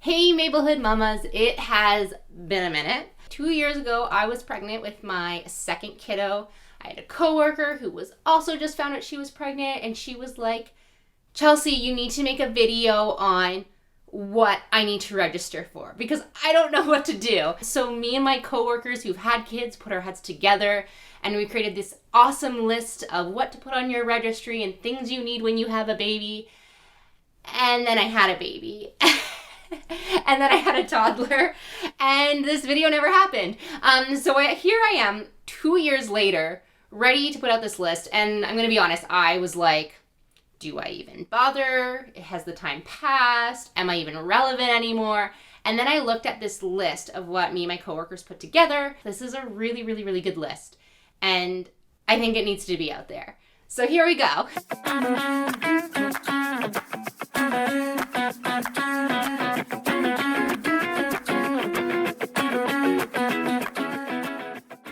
Hey Mabelhood mamas, it has been a minute. 2 years ago, I was pregnant with my second kiddo. I had a coworker who was also just found out she was pregnant, and she was like, Chelsea, you need to make a video on what I need to register for because I don't know what to do. So me and my coworkers who've had kids put our heads together and we created this awesome list of what to put on your registry and things you need when you have a baby. And then I had a baby. And then I had a toddler, and this video never happened. Here I am, 2 years later, ready to put out this list, and I'm gonna be honest, I was like, do I even bother? Has the time passed? Am I even relevant anymore? And then I looked at this list of what me and my coworkers put together. This is a really, really, really good list, and I think it needs to be out there. So here we go.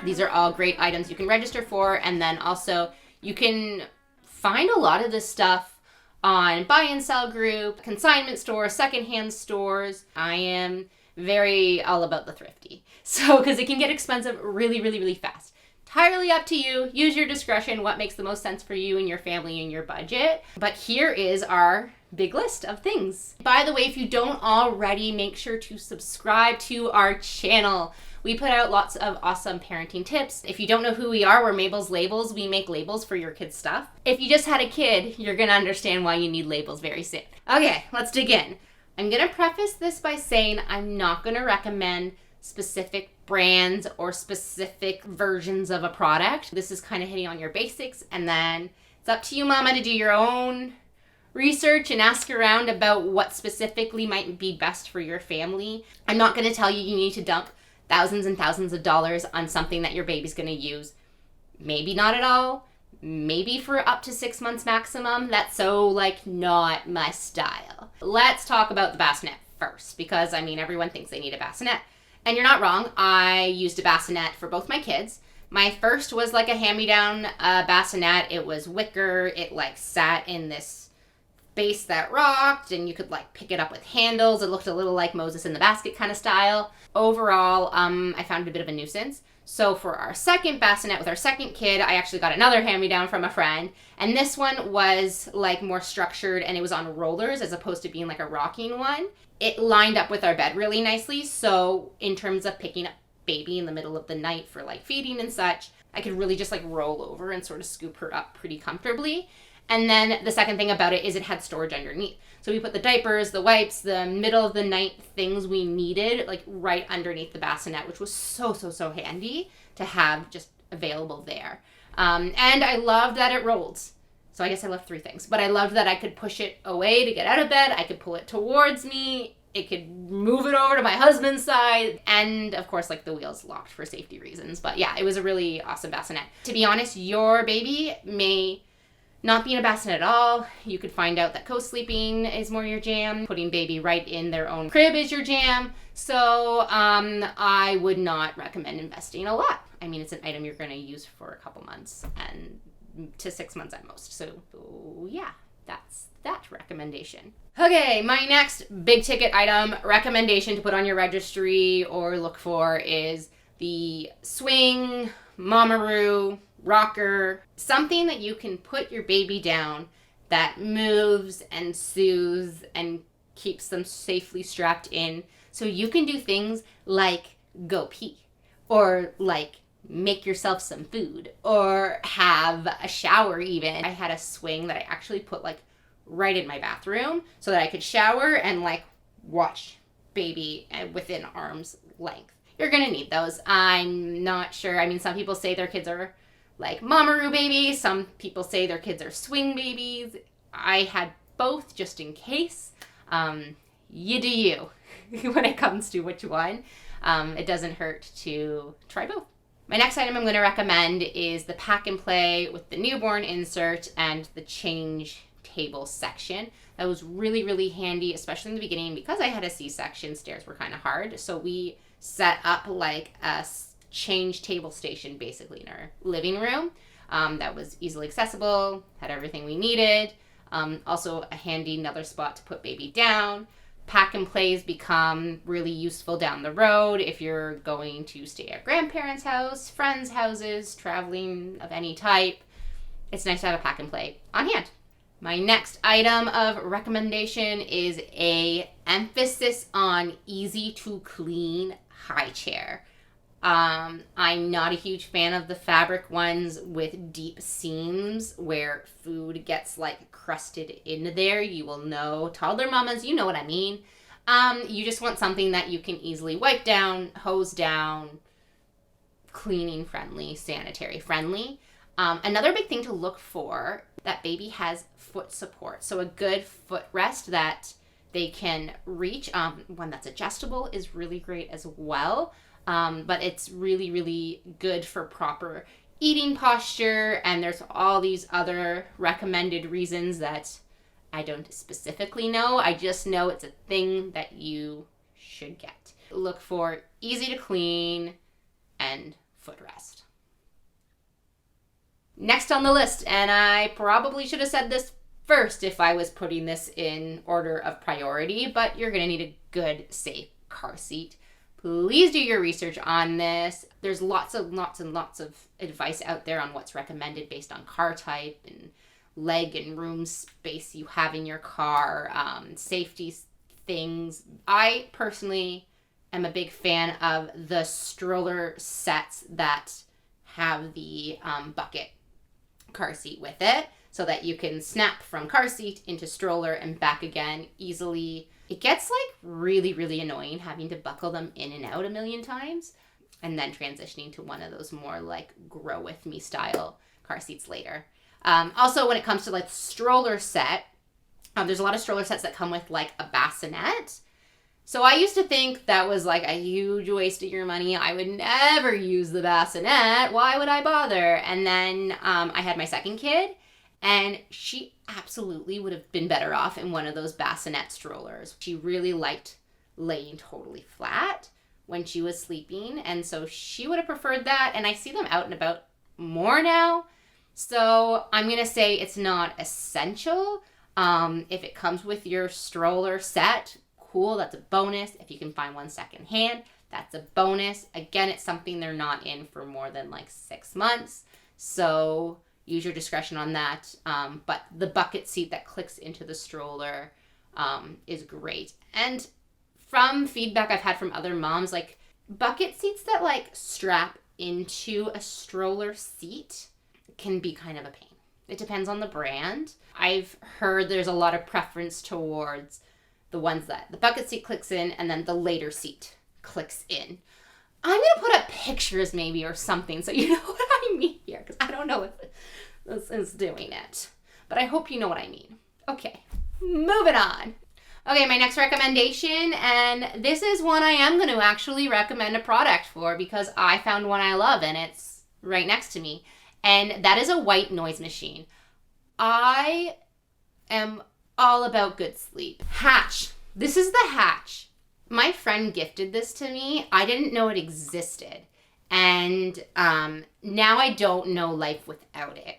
These are all great items you can register for, and then also you can find a lot of this stuff on buy and sell group, consignment stores, secondhand stores. I am very all about the thrifty. So, because it can get expensive really, really, really fast. Entirely up to you. Use your discretion, what makes the most sense for you and your family and your budget. But here is our big list of things. By the way, if you don't already, make sure to subscribe to our channel. We put out lots of awesome parenting tips. If you don't know who we are, we're Mabel's Labels. We make labels for your kids' stuff. If you just had a kid, you're gonna understand why you need labels very soon. Okay, let's dig in. I'm gonna preface this by saying I'm not gonna recommend specific brands or specific versions of a product. This is kind of hitting on your basics, and then it's up to you, mama, to do your own research and ask around about what specifically might be best for your family. I'm not going to tell you you need to dump thousands and thousands of dollars on something that your baby's going to use. Maybe not at all. Maybe for up to 6 months maximum. That's so not my style. Let's talk about the Bassinet first, because everyone thinks they need a Bassinet. And you're not wrong. I used a Bassinet for both my kids. My first was like a hand-me-down Bassinet. It was wicker. It sat in this base that rocked, and you could pick it up with handles. It looked a little like Moses in the basket kind of style. Overall, I found it a bit of a nuisance. So for our second bassinet with our second kid, I actually got another hand-me-down from a friend. And this one was more structured, and it was on rollers as opposed to being a rocking one. It lined up with our bed really nicely. So in terms of picking up baby in the middle of the night for feeding and such, I could really just roll over and sort of scoop her up pretty comfortably. And then the second thing about it is it had storage underneath. So we put the diapers, the wipes, the middle of the night things we needed right underneath the bassinet, which was so, so, so handy to have just available there. And I loved that it rolled. So I guess I left 3 things. But I loved that I could push it away to get out of bed. I could pull it towards me. It could move it over to my husband's side. And of course, the wheels locked for safety reasons. But yeah, it was a really awesome bassinet. To be honest, your baby may not be in a bassinet at all. You could find out that co-sleeping is more your jam. Putting baby right in their own crib is your jam. So I would not recommend investing a lot. It's an item you're going to use for a couple months and to 6 months at most. So yeah, that's that recommendation. Okay, my next big ticket item recommendation to put on your registry or look for is the swing, mamaroo, rocker, something that you can put your baby down that moves and soothes and keeps them safely strapped in. So you can do things like go pee or make yourself some food or have a shower even. I had a swing that I actually put right in my bathroom so that I could shower and watch baby within arm's length. You're gonna need those. I'm not sure. Some people say their kids are mamaroo babies. Some people say their kids are swing babies. I had both just in case. You do you when it comes to which one. It doesn't hurt to try both. My next item I'm going to recommend is the pack and play with the newborn insert and the change table section. That was really, really handy, especially in the beginning because I had a C-section. Stairs were kind of hard. So we set up a change table station basically in our living room that was easily accessible, had everything we needed. Also a handy another spot to put baby down. Pack and plays become really useful down the road if you're going to stay at grandparents' house, friends' houses, traveling of any type. It's nice to have a pack and play on hand. My next item of recommendation is a emphasis on easy to clean high chair. I'm not a huge fan of the fabric ones with deep seams where food gets like crusted in there. You will know, toddler mamas, you know what I mean. You just want something that you can easily wipe down, hose down, cleaning friendly, sanitary friendly. Another big thing to look for, that baby has foot support. So a good footrest that they can reach, one that's adjustable is really great as well. But it's really, really good for proper eating posture. And there's all these other recommended reasons that I don't specifically know. I just know it's a thing that you should get. Look for easy to clean and footrest. Next on the list, and I probably should have said this first if I was putting this in order of priority, but you're going to need a good, safe car seat. Please do your research on this. There's lots of advice out there on what's recommended based on car type and leg and room space you have in your car, safety things. I personally am a big fan of the stroller sets that have the bucket car seat with it, so that you can snap from car seat into stroller and back again easily. It gets like really, really annoying having to buckle them in and out a million times and then transitioning to one of those more like grow with me style car seats later. Also, when it comes to like stroller set, there's a lot of stroller sets that come with like a bassinet. So I used to think that was like a huge waste of your money. I would never use the bassinet. Why would I bother? And then I had my second kid, and she absolutely would have been better off in one of those bassinet strollers. She really liked laying totally flat when she was sleeping, and so she would have preferred that, and I see them out and about more now. So I'm going to say it's not essential. If it comes with your stroller set, cool, that's a bonus. If you can find one secondhand, that's a bonus. Again, it's something they're not in for more than like 6 months, so use your discretion on that. But the bucket seat that clicks into the stroller is great. And from feedback I've had from other moms, like bucket seats that like strap into a stroller seat can be kind of a pain. It depends on the brand. I've heard there's a lot of preference towards the ones that the bucket seat clicks in and then the later seat clicks in. I'm going to put up pictures maybe or something so you know what I mean here, because I don't know if this is doing it. But I hope you know what I mean. Okay, moving on. Okay, my next recommendation, and this is one I am going to actually recommend a product for because I found one I love and it's right next to me. And that is a white noise machine. I am all about good sleep. Hatch. This is the Hatch. My friend gifted this to me. I didn't know it existed. And now I don't know life without it.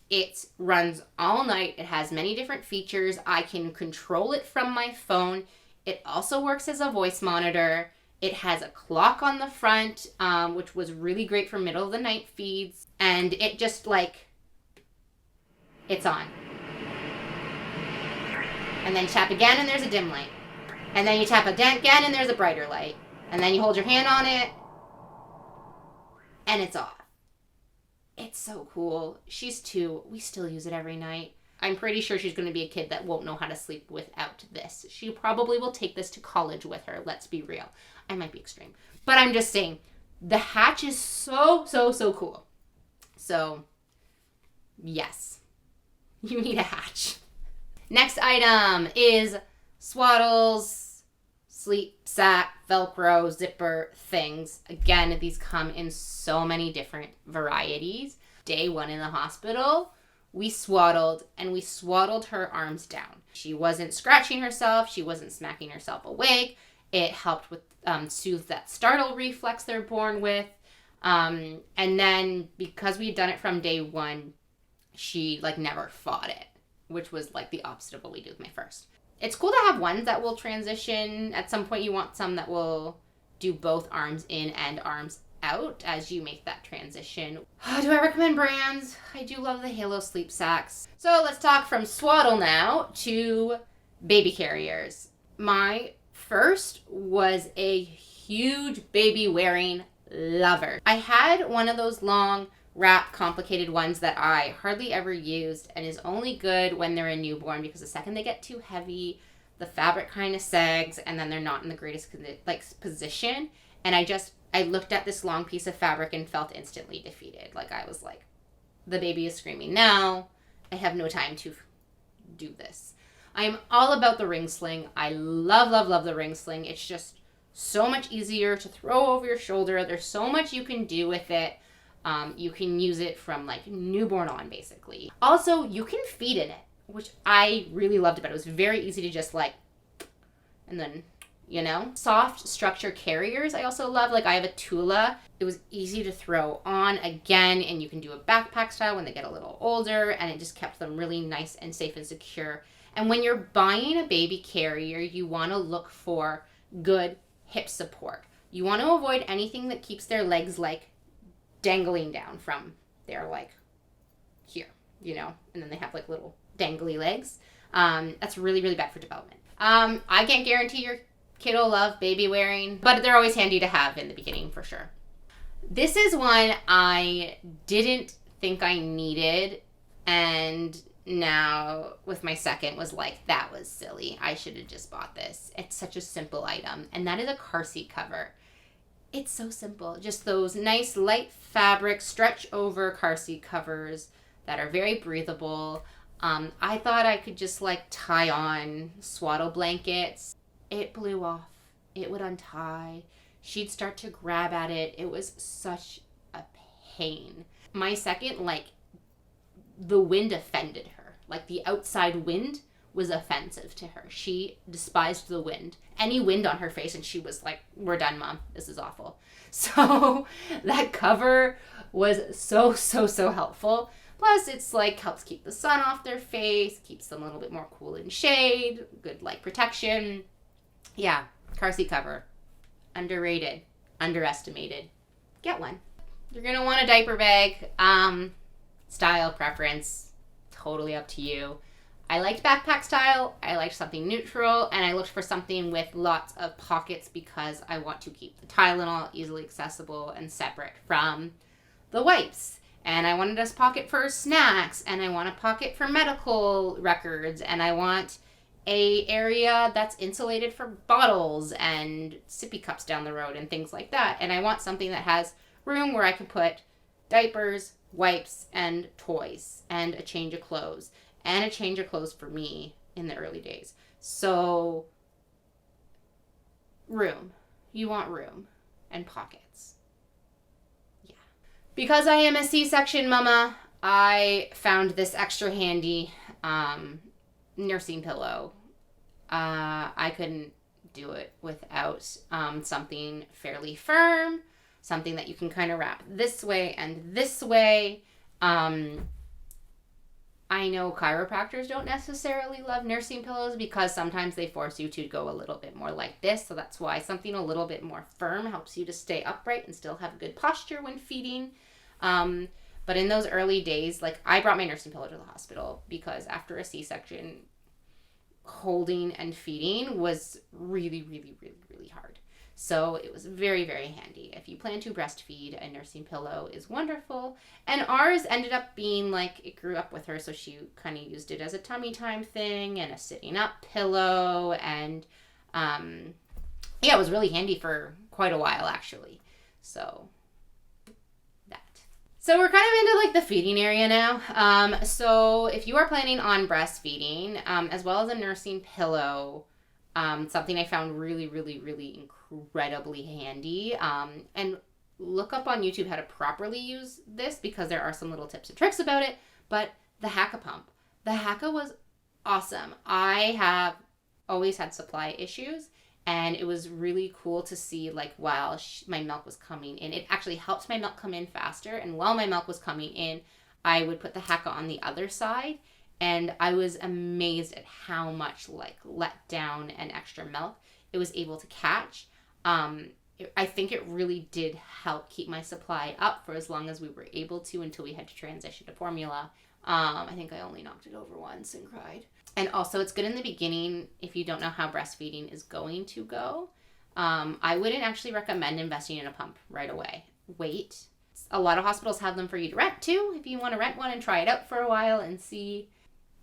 It runs all night. It has many different features. I can control it from my phone. It also works as a voice monitor. It has a clock on the front, which was really great for middle of the night feeds. And it just like, it's on. And then you tap again and there's a dim light. And then you tap again and there's a brighter light. And then you hold your hand on it and it's off. It's so cool. She's 2. We still use it every night. I'm pretty sure she's going to be a kid that won't know how to sleep without this. She probably will take this to college with her. Let's be real. I might be extreme. But I'm just saying, the Hatch is so cool. So, yes. You need a Hatch. Next item is Swaddle's sleep sack, Velcro, zipper things. Again, these come in so many different varieties. Day 1 in the hospital, we swaddled, and we swaddled her arms down. She wasn't scratching herself. She wasn't smacking herself awake. It helped with soothe that startle reflex they're born with. And then because we had done it from day 1, she like never fought it, which was like the opposite of what we do with my first. It's cool to have ones that will transition. At some point you want some that will do both arms in and arms out as you make that transition. Do I recommend brands? I do love the Halo sleep sacks. So let's talk from Swaddle now to baby carriers. My first was a huge baby wearing lover. I had one of those long wrap complicated ones that I hardly ever used and is only good when they're a newborn, because the second they get too heavy, the fabric kind of sags and then they're not in the greatest position. And I looked at this long piece of fabric and felt instantly defeated. Like, I was like, the baby is screaming now. I have no time to do this. I am all about the ring sling. I love, love, love the ring sling. It's just so much easier to throw over your shoulder. There's so much you can do with it. You can use it from like newborn on, basically. Also, you can feed in it, which I really loved about it. It was very easy to just like, and then, you know. Soft structure carriers I also love. Like, I have a Tula. It was easy to throw on again, and you can do a backpack style when they get a little older, and it just kept them really nice and safe and secure. And when you're buying a baby carrier, you want to look for good hip support. You want to avoid anything that keeps their legs like dangling down from their like here, you know, and then they have like little dangly legs. That's really, really bad for development. I can't guarantee your kid will love baby wearing, but they're always handy to have in the beginning for sure. This is one I didn't think I needed, and now with my second was like, that was silly. I should have just bought this. It's such a simple item, and that is a car seat cover. It's so simple. Just those nice light fabric stretch over car seat covers that are very breathable. I thought I could just like tie on swaddle blankets. It blew off. It would untie. She'd start to grab at it. It was such a pain. My second, like, the wind offended her. Like, the outside wind was offensive to her. She despised the wind. Any wind on her face, and she was like, we're done, Mom. This is awful. So that cover was so, so, so helpful. Plus, it's like helps keep the sun off their face, keeps them a little bit more cool in shade, good light protection. Yeah, car seat cover. Underrated, underestimated. Get one. You're going to want a diaper bag. Style preference, totally up to you. I liked backpack style, I liked something neutral, and I looked for something with lots of pockets because I want to keep the Tylenol easily accessible and separate from the wipes. And I wanted a pocket for snacks, and I want a pocket for medical records, and I want a area that's insulated for bottles and sippy cups down the road and things like that. And I want something that has room where I can put diapers, wipes, and toys, and a change of clothes. And a change of clothes for me in the early days. So, room. You want room and pockets. Yeah. Because I am a C-section mama, I found this extra handy nursing pillow. I couldn't do it without something fairly firm, something that you can kind of wrap this way and this way. I know chiropractors don't necessarily love nursing pillows because sometimes they force you to go a little bit more like this. So that's why something a little bit more firm helps you to stay upright and still have good posture when feeding. But in those early days, like, I brought my nursing pillow to the hospital because after a C-section, holding and feeding was really, really, really, really hard. So it was very, very handy. If you plan to breastfeed, a nursing pillow is wonderful. And ours ended up being like, it grew up with her, so she kind of used it as a tummy time thing and a sitting up pillow. And yeah, it was really handy for quite a while, actually. So that. So we're kind of into like the feeding area now. So if you are planning on breastfeeding, as well as a nursing pillow, something I found really, really, really incredibly handy. And look up on YouTube how to properly use this because there are some little tips and tricks about it. But the Hacka pump. The Hacka was awesome. I have always had supply issues, and it was really cool to see like while my milk was coming in. It actually helped my milk come in faster, and while my milk was coming in, I would put the Hacka on the other side, And I was amazed at how much like let down and extra milk it was able to catch. I think it really did help keep my supply up for as long as we were able to until we had to transition to formula. I think I only knocked it over once and cried. And also it's good in the beginning if you don't know how breastfeeding is going to go. I wouldn't actually recommend investing in a pump right away. Wait. A lot of hospitals have them for you to rent too, if you want to rent one and try it out for a while and see.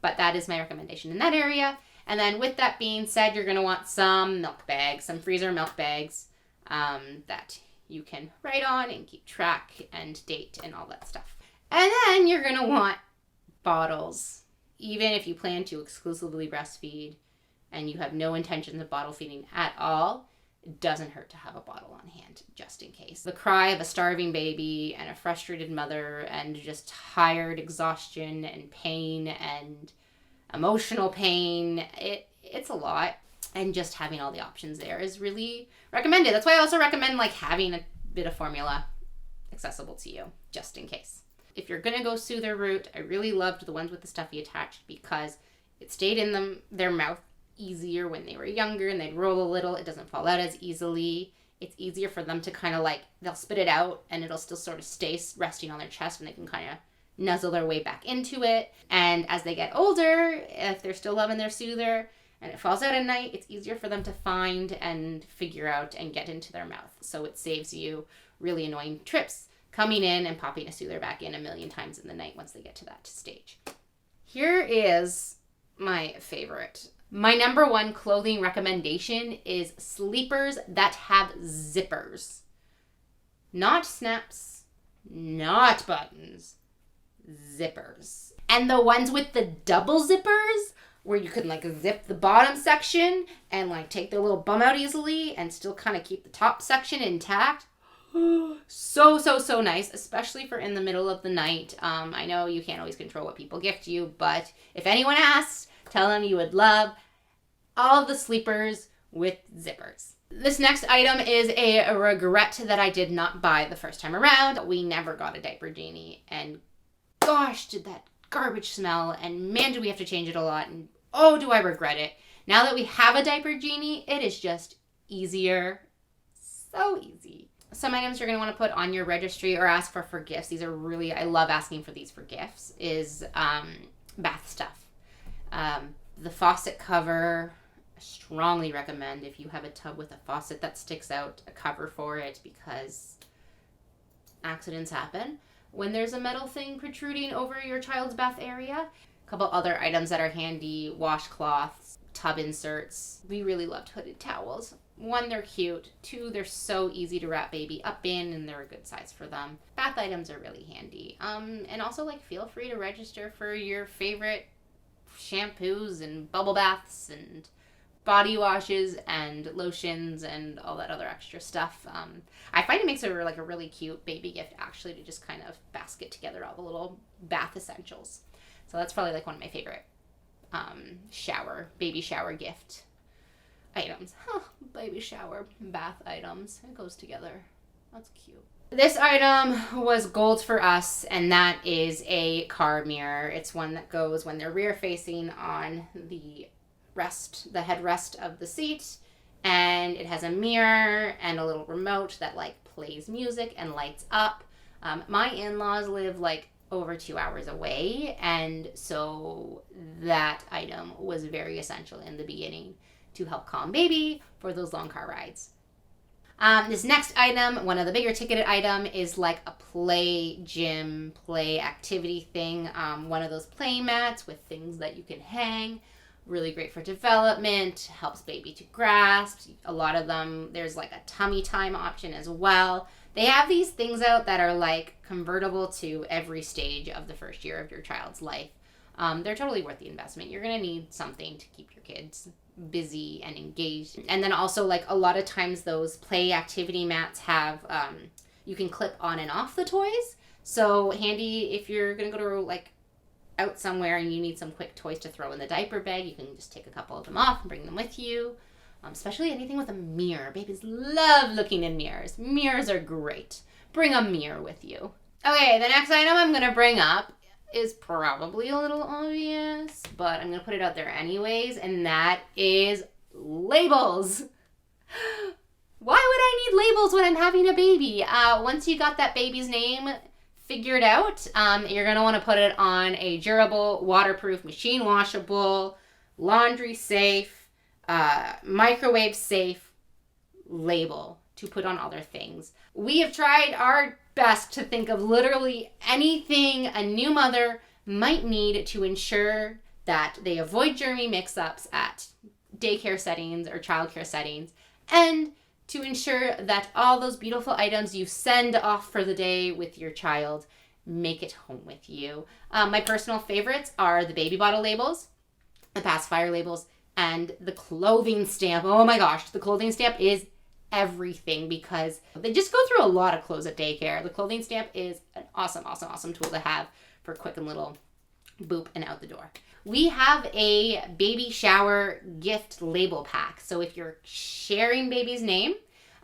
But that is my recommendation in that area. And then with that being said, you're going to want some milk bags, some freezer milk bags that you can write on and keep track and date and all that stuff. And then you're going to want bottles. Even if you plan to exclusively breastfeed and you have no intentions of bottle feeding at all, it doesn't hurt to have a bottle on hand just in case. The cry of a starving baby and a frustrated mother and just tired exhaustion and pain and emotional pain, it's a lot. And just having all the options there is really recommended. That's why I also recommend like having a bit of formula accessible to you just in case. If you're going to go soother route, I really loved the ones with the stuffy attached because it stayed in their mouth easier when they were younger and they'd roll a little. It doesn't fall out as easily. It's easier for them to kind of like, they'll spit it out and it'll still sort of stay resting on their chest and they can kind of nuzzle their way back into it. And as they get older, if they're still loving their soother and it falls out at night, it's easier for them to find and figure out and get into their mouth. So it saves you really annoying trips coming in and popping a soother back in a million times in the night once they get to that stage. Here is my favorite. My number one clothing recommendation is sleepers that have zippers. Not snaps, not buttons, zippers. And the ones with the double zippers, where you can like zip the bottom section and like take their little bum out easily and still kind of keep the top section intact. So nice, especially for in the middle of the night. I know you can't always control what people gift you, but if anyone asks, tell them you would love all of the sleepers with zippers. This next item is a regret that I did not buy the first time around. We never got a Diaper Genie, and gosh, did that garbage smell, and man, do we have to change it a lot, and oh, do I regret it. Now that we have a Diaper Genie, it is just easier. So easy. Some items you're going to want to put on your registry or ask for gifts. These are really, I love asking for these for gifts, is bath stuff. The faucet cover, I strongly recommend if you have a tub with a faucet that sticks out, a cover for it, because accidents happen when there's a metal thing protruding over your child's bath area. A couple other items that are handy, washcloths, tub inserts. We really loved hooded towels. One, they're cute. Two, they're so easy to wrap baby up in and they're a good size for them. Bath items are really handy. And also like feel free to register for your favorite shampoos and bubble baths and body washes and lotions and all that other extra stuff. I find it makes it like a really cute baby gift actually to just kind of basket together all the little bath essentials. So that's probably like one of my favorite baby shower gift items. Baby shower bath items. It goes together. That's cute. This item was gold for us, and that is a car mirror. It's one that goes when they're rear facing on the headrest of the seat, and it has a mirror and a little remote that like plays music and lights up. My in-laws live like over 2 hours away, and so that item was very essential in the beginning to help calm baby for those long car rides. This next item, one of the bigger ticketed item, is like a play activity thing. One of those play mats with things that you can hang. Really great for development, helps baby to grasp. A lot of them, there's like a tummy time option as well. They have these things out that are like convertible to every stage of the first year of your child's life. They're totally worth the investment. You're going to need something to keep your kids busy and engaged. And then also like a lot of times those play activity mats have, you can clip on and off the toys. So handy if you're going to go to like out somewhere and you need some quick toys to throw in the diaper bag, you can just take a couple of them off and bring them with you. Especially anything with a mirror. Babies love looking in mirrors. Mirrors are great. Bring a mirror with you. Okay, the next item I'm going to bring up is probably a little obvious, but I'm going to put it out there anyways, and that is labels. Why would I need labels when I'm having a baby? Once you got that baby's name figured out, you're going to want to put it on a durable, waterproof, machine washable, laundry safe, microwave safe label to put on all their things. We have tried our best to think of literally anything a new mother might need to ensure that they avoid germy mix-ups at daycare settings or childcare settings, and to ensure that all those beautiful items you send off for the day with your child make it home with you. My personal favorites are the baby bottle labels, the pacifier labels, and the clothing stamp. Oh my gosh, the clothing stamp is everything because they just go through a lot of clothes at daycare. The clothing stamp is an awesome tool to have for quick and little boop and out the door. We have a baby shower gift label pack. So if you're sharing baby's name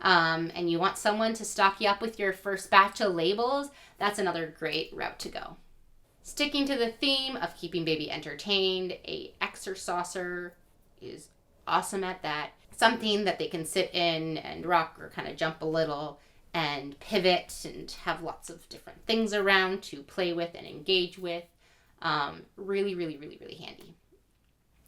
and you want someone to stock you up with your first batch of labels, that's another great route to go. Sticking to the theme of keeping baby entertained, a exerciser is awesome at that. Something that they can sit in and rock or kind of jump a little and pivot and have lots of different things around to play with and engage with. Really handy.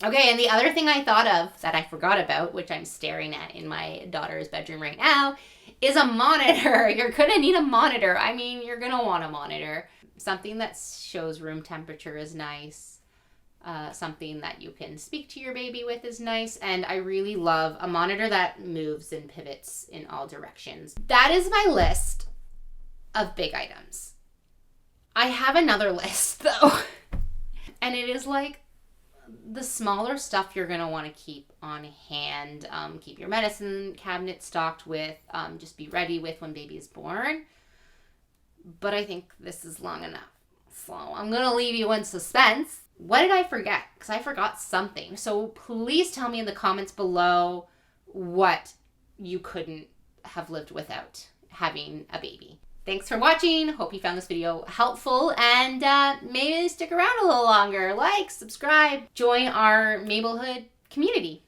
Okay, and the other thing I thought of that I forgot about, which I'm staring at in my daughter's bedroom right now, is a monitor. You're gonna need a monitor. I mean, you're gonna want a monitor. Something that shows room temperature is nice. Something that you can speak to your baby with is nice. And I really love a monitor that moves and pivots in all directions. That is my list of big items. I have another list though. And it is like the smaller stuff you're going to want to keep on hand. Keep your medicine cabinet stocked with. Just be ready with when baby is born. But I think this is long enough. So I'm going to leave you in suspense. What did I forget? Because I forgot something. So please tell me in the comments below what you couldn't have lived without having a baby. Thanks for watching. Hope you found this video helpful, and maybe stick around a little longer. Like, subscribe, join our Mabelhood community.